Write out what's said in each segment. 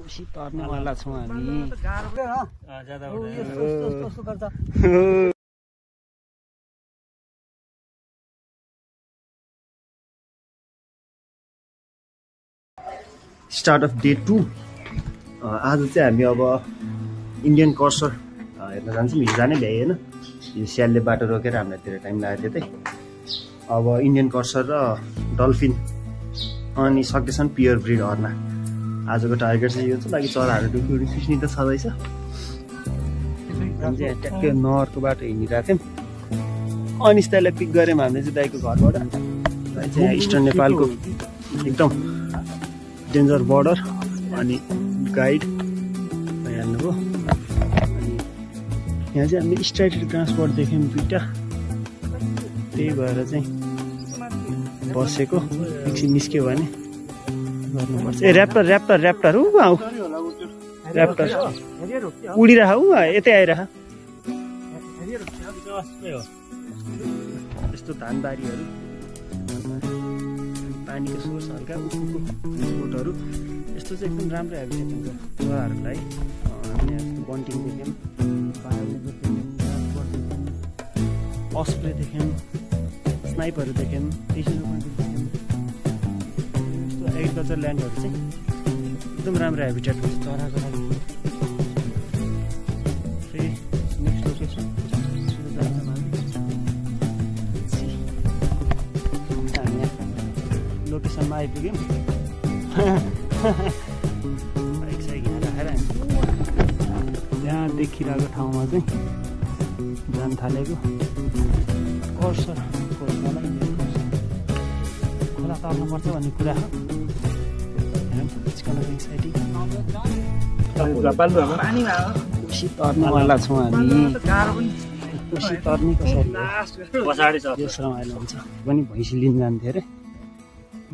कोसी तर्नेवाला छौँ हामी। Start of day 2। आज चाहिँ हामी अब इन्डियन कर्सर हेर्न जान्छौँ। हिजो जानै भ्याइएन, हिजो स्यालले बाटो रोकेर हामीलाई धेरै टाइम लाग्यो त्यतै। अब इन्डियन कर्सर र डल्फिन अनि सक्दैछन् प्योर ब्रिड अर्ना। आजको टार्गेट चाहिँ यो छ, बाँकी चराहरू डुक्री खिच्ने त छँदैछ। हामी चाहिँ ट्याक्कै नहरको बाटो हिँडिरहेको थियौँ, अनिस्तालाई पिक गऱ्यौँ हामीले चाहिँ दाइको घरबाट। दाइ चाहिँ इस्टर्न नेपालको एकदम डेन्जर बोर्डर अनि गाइड हेर्नुभयो। अनि यहाँ चाहिँ हामीले स्ट्राइटेड ट्रान्सपोर्ट देख्यौँ दुईवटा, त्यही भएर चाहिँ बसेको। एकछिन निस्क्यो भने गर्नुपर्छ। ए ऱ्याप्टर ऱ्याप्टर ऱ्याप्टर ऊ आऊ, ऱ्याप्टर उडिरह ऊ यतै आइरह। यस्तो धानबारीहरू, पानीको सोर्स हल्का उखुको बोटहरू, यस्तो चाहिँ एकदम राम्रो हेबिटेट हुन्छ चराहरूलाई। हामीले बन्टिङ देख्यौँ, अस्प्रे देख्यौँ, स्नाइपहरू देख्यौँ, एसिनो पनि देख्यौँ। यस्तो एग्रिकल्चर ल्यान्डहरू चाहिँ एकदम राम्रो हेबिटेट हुन्छ चराको लागि। फेरि नेक्स्ट लोकेसन हामी लोकेसनमा आइपुग्यौँ। बाइक साइक यहाँ राखेर हामी त्यहाँ देखिरहेको ठाउँमा चाहिँ जान थालेको। कर्सर खोज्नलाई खोला तर्नुपर्छ भन्ने कुरा हो। कोसी तर्नेवाला छौँ हामी। कोसी तर्ने कसरी यस रमाइलो हुन्छ। पनि भैँसी लिन जान्थ्यो अरे,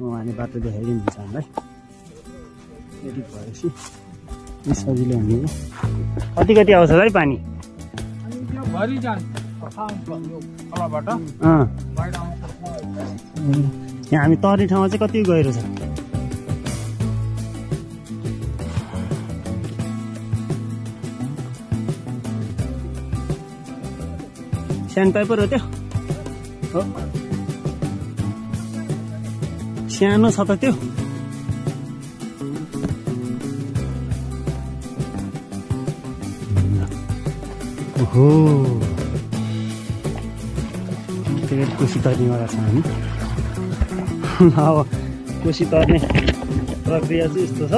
उहाँले बाटो देखाइदिनु हुन्छ हामीलाई। यदि भएपछि सजिलो हुने। कति कति आउँछ है पानी? यहाँ हामी तर्ने ठाउँमा चाहिँ कति गहिरो छ? स्यान्ड पाइपर हो त्यो? हो, सानो छ त त्यो। ओहो, कोसी तर्नेवाला छ हामी। अब कोसी तर्ने प्रक्रिया चाहिँ यस्तो छ।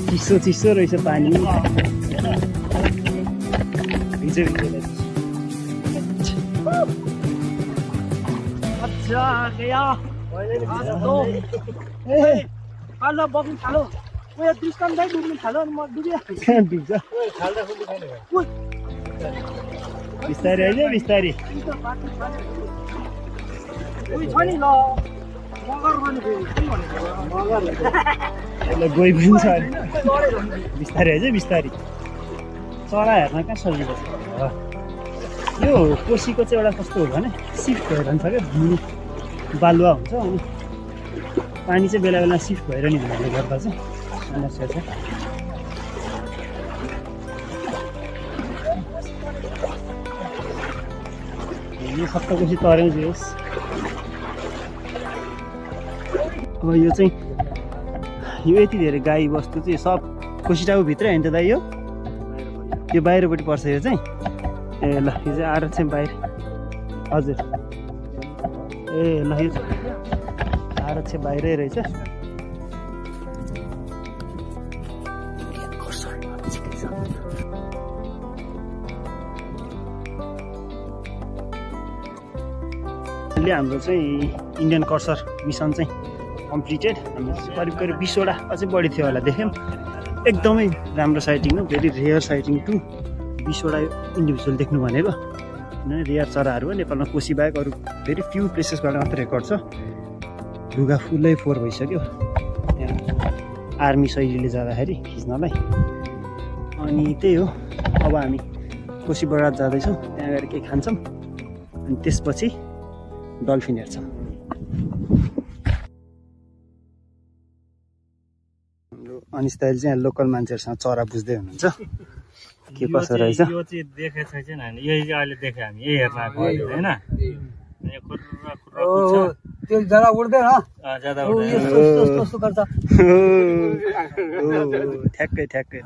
चिसो चिसो रहेछ पानी। बिस्तारी होइन, बिस्तारी। गइ पनि छ, बिस्तारी है, बिस्तारी। चरा हेर्न कहाँ सजिलो छ। यो कोसीको चाहिँ एउटा कस्तो हो भने सिफ्ट भइरहन्छ क्या, भुइँ बालुवा हुन्छ अनि पानी चाहिँ बेला बेला सिफ्ट भएर नि हुनाले गर्दा चाहिँ समस्या छ। यो सबै कोसी तर्यौँ जोस्। अब यो चाहिँ यो यति धेरै गाई बस्तु चाहिँ सब कोसी टाउभित्रै होइन त दाइ? यो बाहिरपट्टि पर्छ यो चाहिँ। ए ल, यो चाहिँ आएर चाहिँ बाहिर। हजुर, ए ल, यो आएर चाहिँ बाहिरै रहेछ। हाम्रो चाहिँ इन्डियन कर्सर मिसन चाहिँ कम्प्लिटेड। हामी करिब करिब 20वटा अझै बढी थियो होला देख्यौँ। एकदमै राम्रो साइटिङ हो, भेरी रेयर साइटिङ टु। 20वटा इन्डिभिजुअल देख्नु भनेको रेयर चराहरू हो। नेपालमा कोसी बाहेक अरू भेरी फ्यु प्लेसेसबाट मात्रै रेकर्ड छ। लुगा फुल्लै फोहोर भइसक्यो त्यहाँ आर्मी शैलीले जाँदाखेरि खिच्नलाई। अनि त्यही हो, अब हामी कोसी बरात जाँदैछौँ, त्यहाँ गएर केही खान्छौँ अनि त्यसपछि डल्फिन हेर्छौँ। अनिस दाइले चाहिँ लोकल मान्छेहरूसँग चरा बुझ्दै हुनुहुन्छ के कसो रहेछ। यो चाहिँ देखेको छैन हैन, यही चाहिँ अहिले देखे हामी, यही हेर्न आएको हैन। यो खुर्रा त्यो ज्यादा उड्दैन ज्यादा उड्दैन कस्तो गर्छ ठ्याक्कै ठ्याक्कै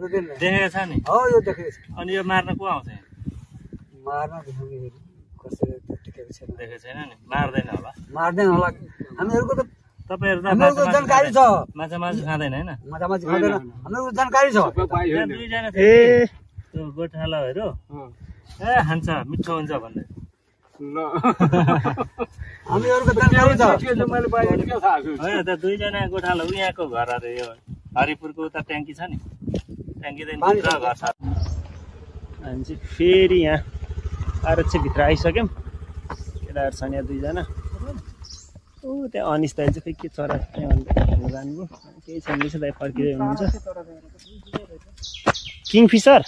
देखेको छ नि। हो यो देखेको छ। अनि यो मार्न को आउँछ? मार्न कसैले देखेको छैन। देखेको छैन नि, मार्दैन होला। मार्दैन होला। हामीहरूको त तपाईहरु त हामीहरूको जानकारी छ। माछा मासु खाँदैन हैन? माछा मासु खाँदैन। हामीहरूको जानकारी छ। यहाँ दुईजना ए त्यो गोठालाहरु ए खान्छ मिठो हुन्छ भन्दै हामीहरूको जानकारी छ। मैले बाहिर के थाहा छु हैन त दुईजना गोठाला यहाँको घर अरे यो हरिपुरको उता ट्याङ्की छ नि, ट्याङ्कीदेखि भित्र घर छ। हामी चाहिँ फेरि यहाँ आएर चाहिँ भित्र आइसक्यौँ। केटाहरू छन् यहाँ दुईजना। ऊ त्यहाँ अनिस दाइ चाहिँ खै के चरा त्यहाँ हेर्नु जानुभयो। केही छैन रहेछ दाइ फर्किँदै हुनुहुन्छ। किङफिसर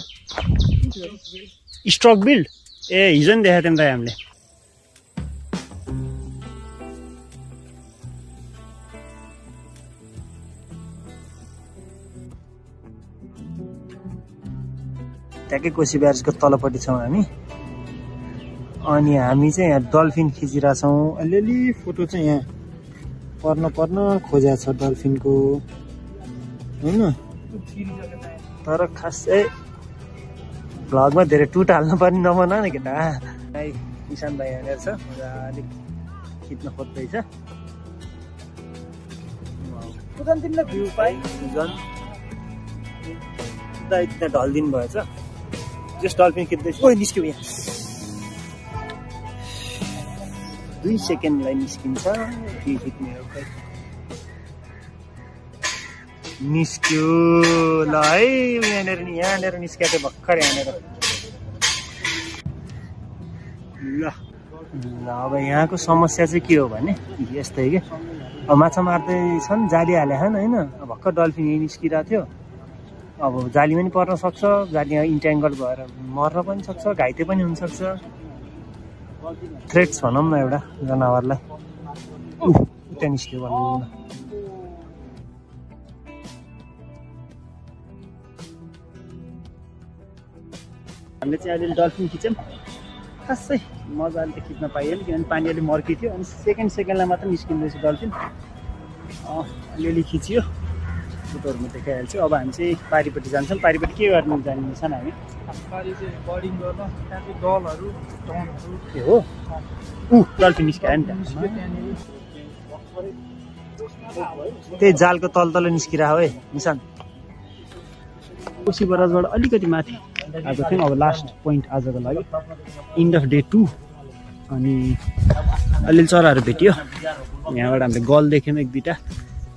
स्ट्रक बिल्ड ए हिजो नि देखाएको थियौँ दाइ हामीले। ट्याक्कै कोसी ब्यारेजको तलपट्टि छौँ हामी। अनि हामी चाहिँ यहाँ डल्फिन खिचिरहेछौँ। अलिअलि फोटो चाहिँ यहाँ पर्न खोजेको छ डल्फिनको होइन, तर खासै भ्लगमा धेरै टुट हाल्नु पनि नबना न केटा। किसान भाइ यहाँनिर छ, मजाले खिच्न खोज्दैछ। तिमीलाई भ्यू पाइ झन् त्यहाँ ढल्दिनु भएछ। जस डल्फिन खिच्दैछ। ओ निस्क्यो यहाँ 2 सेकेन्डलाई निस्किन्छ। के खिच्ने हो खै निस्क्यो ल है। यहाँनिर निस्किएको भर्खर यहाँनिर। ल अब यहाँको समस्या चाहिँ के हो भने यस्तै के अब माछा मार्दैछन्, जाली हाले होइन। अब भर्खर डल्फिन यहीँ निस्किरहेको थियो। अब जालीमा पनि पर्न सक्छ, जाली इन्ट्याङ्गल भएर मर्न पनि सक्छ, घाइते पनि हुनसक्छ। थ्रेट्स भनौँ न एउटा जनावरलाई। उता निस्क्यो भन्नु न। हामीले चाहिँ अहिले डल्फिन खिच्यौँ। खासै मजाले त खिच्न पाइएन किनभने पानी अलि मर्की थियो। अनि सेकेन्डलाई मात्र निस्किँदैछ डल्फिन। अलिअलि खिचियो, फोटोहरूमा देखाइहाल्छु। अब हामी चाहिँ पारिपट्टि जान्छौँ। पारिपट्टि के गर्नु जान्छन् हामी? पारि चाहिँ बर्डिङ गर्न, त्यहाँ चाहिँ डलहरू टनहरू के हो? डल्फिन निस्क्यो नि त्यहाँ। त्यही जालको तल निस्किरहेको है निशान। कोसी बराजबाट अलिकति माथि आएको थियौँ। अब लास्ट पोइन्ट आजको लागि इन्ड अफ डे 2। अनि अलिअलि चराहरू भेटियो। यहाँबाट हामीले गल देख्यौँ, 1-2टा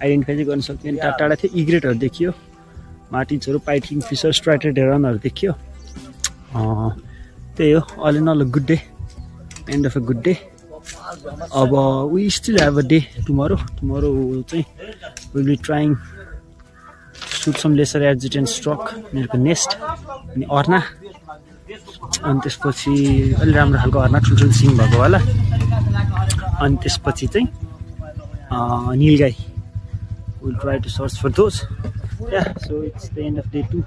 आइडेन्टिफाई चाहिँ गर्न सक्थ्यौँ। टाढा टाढा थियो इग्रेटहरू देखियो, मार्टिन्सहरू, पाइट किङफिसर, स्ट्राइटेड हेरनहरू देखियो। त्यही हो, all in all good day, end of a good day. अब we still have a day tomorrow चाहिँ will be trying shoot some lesser adjutant stork, उनीहरूको नेस्ट अनि अर्ना। अनि त्यसपछि अलि राम्रो खालको अर्ना, ठुल्ठुलो सिङ भएको होला। अनि त्यसपछि चाहिँ निलगाई। We'll try to search for those. Yeah, so it's the end of day 2.